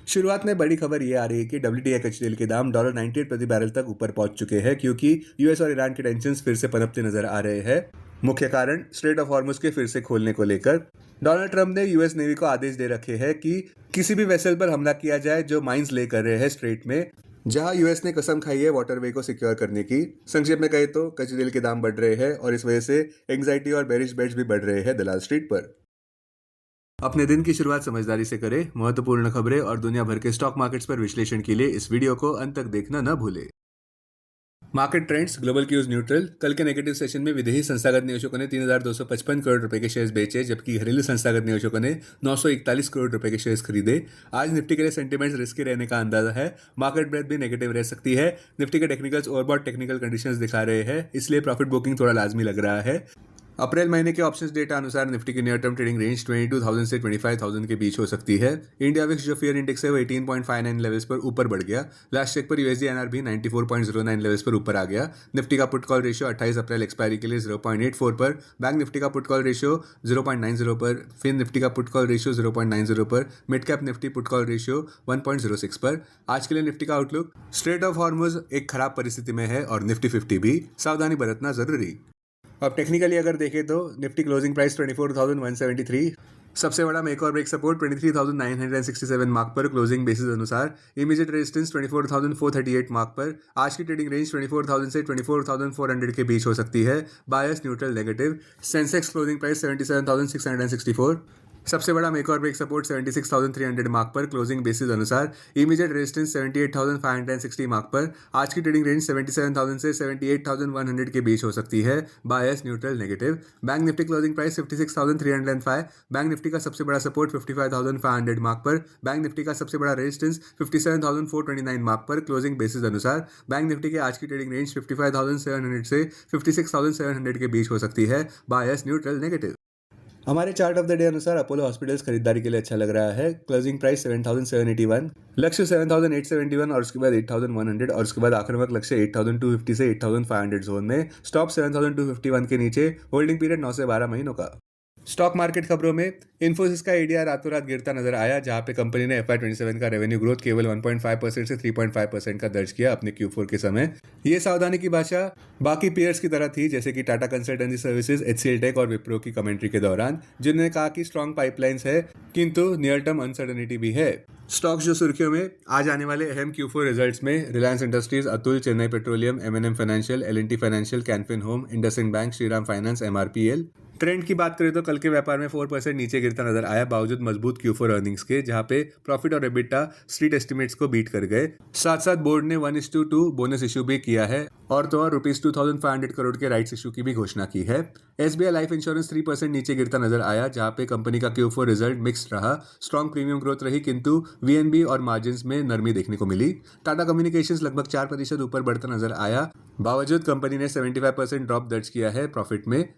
शुरुआत में बड़ी खबर ये आ रही है कि WTI कच्चे तेल के दाम $98 प्रति बैरल तक ऊपर पहुंच चुके हैं क्योंकि यूएस और ईरान के टेंशन फिर से पनपते नजर आ रहे हैं। मुख्य कारण स्ट्रेट ऑफ हॉर्मुज के फिर से खोलने को लेकर डोनाल्ड ट्रंप ने यूएस नेवी को आदेश दे रखे हैं कि किसी भी वेसल पर हमला किया जाए जो माइंस ले कर रहे हैं स्ट्रेट में, जहां यूएस ने कसम खाई है वाटरवे को सिक्योर करने की। संक्षेप में कहे तो कच्चे तेल के दाम बढ़ रहे हैं और इस वजह से एंग्जाइटी और बेरिश बेट्स भी बढ़ रहे हैं दलाल स्ट्रीट पर। अपने दिन की शुरुआत समझदारी से करें। महत्वपूर्ण खबरें और दुनिया भर के स्टॉक मार्केट्स पर विश्लेषण के लिए इस वीडियो को अंत तक देखना न भूलें। Market trends, global cues neutral. कल के नेगेटिव सेशन में विदेशी संस्थागत निवेशकों ने 3,255 करोड़ रुपए के शेयर्स बेचे, जबकि घरेलू संस्थागत निवेशकों ने 941 करोड़ रुपए के शेयर्स खरीदे। आज निफ्टी के लिए सेंटीमेंट्स रिस्की रहने का अंदाजा है। मार्केट ब्रेथ भी नेगेटिव रह सकती है। निफ्टी के टेक्निकल्स ओवरबॉट टेक्निकल कंडीशंस दिखा रहे हैं, इसलिए प्रॉफिट बुकिंग थोड़ा लाजमी लग रहा है। अप्रैल महीने के ऑप्शंस डेटा अनुसार निफ्टी की नियर टर्म ट्रेडिंग रेंज 22,000 से 25,000 के बीच हो सकती है। इंडिया विक्स जो फियर इंडेक्स है वो 18.59 लेवल्स पर ऊपर बढ़ गया। लास्ट चेक पर यूएसडी एनआर भी 94.09 लेवल्स पर ऊपर आ गया। निफ्टी का put call ratio 28 April expiry के लिए 0.84 पर, बैंक निफ्टी का पुट कॉल रेशियो 0.90 पर, फिन निफ्टी का पुट कॉल रेशियो 0.90 पर, mid cap Nifty put call ratio 1.06 पर। आज के लिए निफ्टी का आउटलुक, स्ट्रेट ऑफ हॉर्मुज एक खराब परिस्थिति में है और निफ्टी 50 भी, सावधानी बरतना जरूरी। अब टेक्निकली अगर देखें तो निफ्टी क्लोजिंग प्राइस 24,173, सबसे बड़ा मेक और ब्रेक सपोर्ट 23,967 मार्क पर क्लोजिंग बेसिस अनुसार। इमीडिएट रेजिस्टेंस 24,438 मार्क पर। आज की ट्रेडिंग रेंज 24,000 से 24,400 के बीच हो सकती है। Bias neutral negative. Sensex closing price 77,664, सबसे बड़ा मेक और ब्रेक सपोर्ट 76,300 मार्क पर क्लोजिंग बेसिस अनुसार। इमीडिएट रेजिस्टेंस 78,560 मार्क पर। आज की ट्रेडिंग रेंज 77,000 से 78,100 के बीच हो सकती है। Bias neutral negative. Bank Nifty closing price 56,305, bank Nifty का सबसे बड़ा सपोर्ट 55,500 मार्क पर। बैंक निफ्टी का सबसे बड़ा रेजिस्टेंस 57,429 मार्क पर क्लोजिंग बेसिस अनुसार। बैंक निफ्टी के आज की ट्रेडिंग रेंज 55,700 से 56,700 के बीच हो सकती है। Bias neutral negative. हमारे चार्ट ऑफ द डे अनुसार अपोलो हॉस्पिटल्स खरीदारी के लिए अच्छा लग रहा है। क्लोजिंग प्राइस 7,781, लक्ष्य 7,871 और उसके बाद 8,100 और उसके बाद आखिरी वक्त लक्ष्य 8,250 से 8,500 जोन में। स्टॉप 7,251 के नीचे। होल्डिंग पीरियड 9 से 12 महीनों का। स्टॉक मार्केट खबरों में इन्फोसिस का एडीआर रातों रात गिरता नजर आया, जहां पे कंपनी ने FY27 का रेवेन्यू ग्रोथ केवल 1.5% से 3.5% का दर्ज किया अपने Q4 के समय। ये सावधानी की भाषा बाकी पेयर्स की तरह थी, जैसे कि Tata consultancy services, HCL tech और विप्रो की कमेंट्री के दौरान, जिन्होंने कहा कि स्ट्रॉन्ग पाइपलाइंस है किंतु नियर टर्म अनसर्टेनिटी भी है। स्टॉक्स जो सुर्खियों में आज आने वाले अहम Q4 रिजल्ट्स में Reliance industries, Atul, Chennai petroleum, M&M financial, L&T financial, Canfin home, IndusInd bank, Shriram finance, MRPL। Trend की बात करें तो कल के व्यापार में 4% नीचे गिरता नजर आया, बावजूद मजबूत Q4 अर्निंग्स के, जहां पे प्रॉफिट और एबिटा स्ट्रीट एस्टिमेट्स को बीट कर गए। साथ साथ बोर्ड ने 1:2 बोनस इशू भी किया है और तो और ₹2,500 करोड़ के राइट्स इशू की भी घोषणा की है। SBI लाइफ इंश्योरेंस 3% नीचे गिरता नजर आया, जहां पे कंपनी का Q4 रिजल्ट मिक्स्ड रहा। स्ट्रॉन्ग प्रीमियम ग्रोथ रही किंतु VNB और मार्जिन में नरमी देखने को मिली। टाटा कम्युनिकेशंस लगभग 4% ऊपर बढ़ता नजर आया, बावजूद कंपनी ने 75% ड्रॉप दर्ज किया है प्रॉफिट में।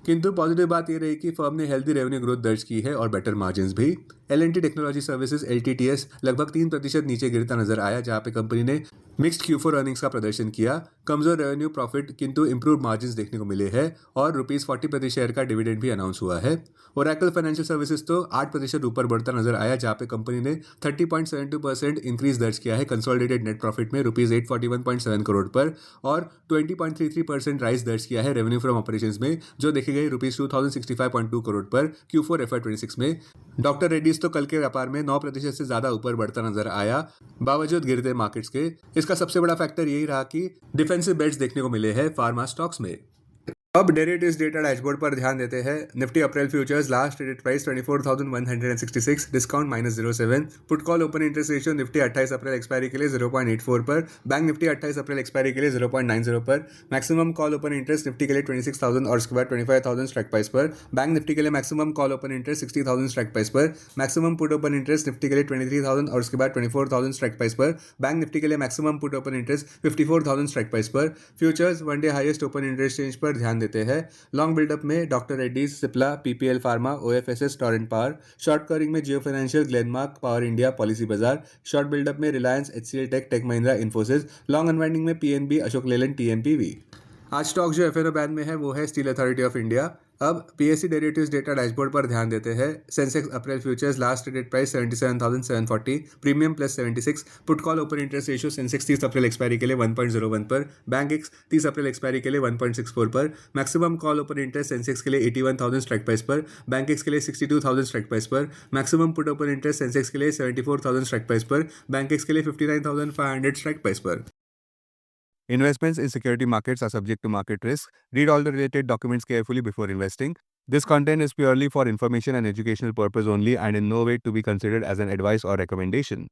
किंतु पॉजिटिव बात यह रही कि फर्म ने हेल्दी रेवेन्यू ग्रोथ दर्ज की है और बेटर मार्जिन्स भी। L&T टेक्नोलॉजी सर्विसेज LTTS लगभग 3% नीचे गिरता नजर आया, जहां पे कंपनी ने मिक्स्ड Q4 अर्निंग्स का प्रदर्शन किया। कमजोर रेवेन्यू प्रॉफिट किंतु इंप्रूव मार्जिन्स देखने को मिले हैं और ₹40 प्रति शेयर का डिविडेंड भी अनाउंस हुआ है। ओरेकल फाइनेंशियल सर्विसेज तो 8% ऊपर बढ़ता नजर आया, जहां पे कंपनी ने 30.72% इंक्रीज दर्ज किया है कंसोलिडेटेड नेट प्रॉफिट में ₹841.7 करोड़ पर और 20.33% राइज दर्ज किया है रेवेन्यू फ्रॉम ऑपरेशंस में, जो देखी गई ₹2,065.2 करोड़ पर Q4 FY26 में। डॉक्टर रेड्डीज तो कल के व्यापार में 9% से ज्यादा ऊपर बढ़ता नजर आया, बावजूद गिरते मार्केट्स के। इसका सबसे बड़ा फैक्टर यही रहा कि डिफेंसिव बेट्स देखने को मिले हैं फार्मा स्टॉक्स में। अब डेरिवेटिव्स डेटा डैशबोर्ड पर ध्यान देते हैं। Nifty April futures last traded price 24,166, discount -0.7। Put call open interest ratio Nifty 28 April expiry के लिए 0.84 पर, बैंक निफ्टी 28 अप्रैल एक्सपायरी के लिए 0.90 पर। Maximum call open interest Nifty के लिए 26,000 और उसके बाद 25,000 स्ट्राइक प्राइस पर। बैंक निफ्टी के लिए maximum call open interest 60,000 strike price पर। Maximum put open interest Nifty के लिए 23,000 और उसके बाद 24,000 स्ट्राइक प्राइस पर। बैंक निफ्टी के लिए maximum put open interest 54,000 strike price पर। Futures one day highest open interest range पर ध्यान देते हैं। लॉन्ग बिल्डअप में doctor Reddy's, Cipla, PPL pharma, OFSS, Torrent power. Short covering में Jio financial, Glenmark, power India, policy Bazaar. Short buildup में Reliance, HCL tech, Tech Mahindra, Infosys. Long unwinding में PNB, Ashok Leyland, TMPV। आज stock जो FNO बैन में है वो है स्टील अथॉरिटी ऑफ इंडिया। अब पीएससी डेरिवेटिव्स डेटा डैशबोर्ड पर ध्यान देते हैं। Sensex April futures last traded price 77,740, premium plus 76, put call open interest ratio Sensex 30 अप्रैल एक्सपायरी के लिए 1.01 पर, बैंक एक्स 30 अप्रैल एक्सपायरी के लिए 1.64 पर, maximum call open interest Sensex के लिए 81,000 स्ट्राइक प्राइस पर, बैंक एक्स के लिए 62,000 स्ट्राइक प्राइस पर, maximum put open interest Sensex के लिए 74,000 स्ट्राइक प्राइस पर, बैंक एक्स के लिए 59,500 स्ट्राइक प्राइस पर। Investments in security markets are subject to market risk. Read all the related documents carefully before investing. This content is purely for information and educational purpose only and in no way to be considered as an advice or recommendation.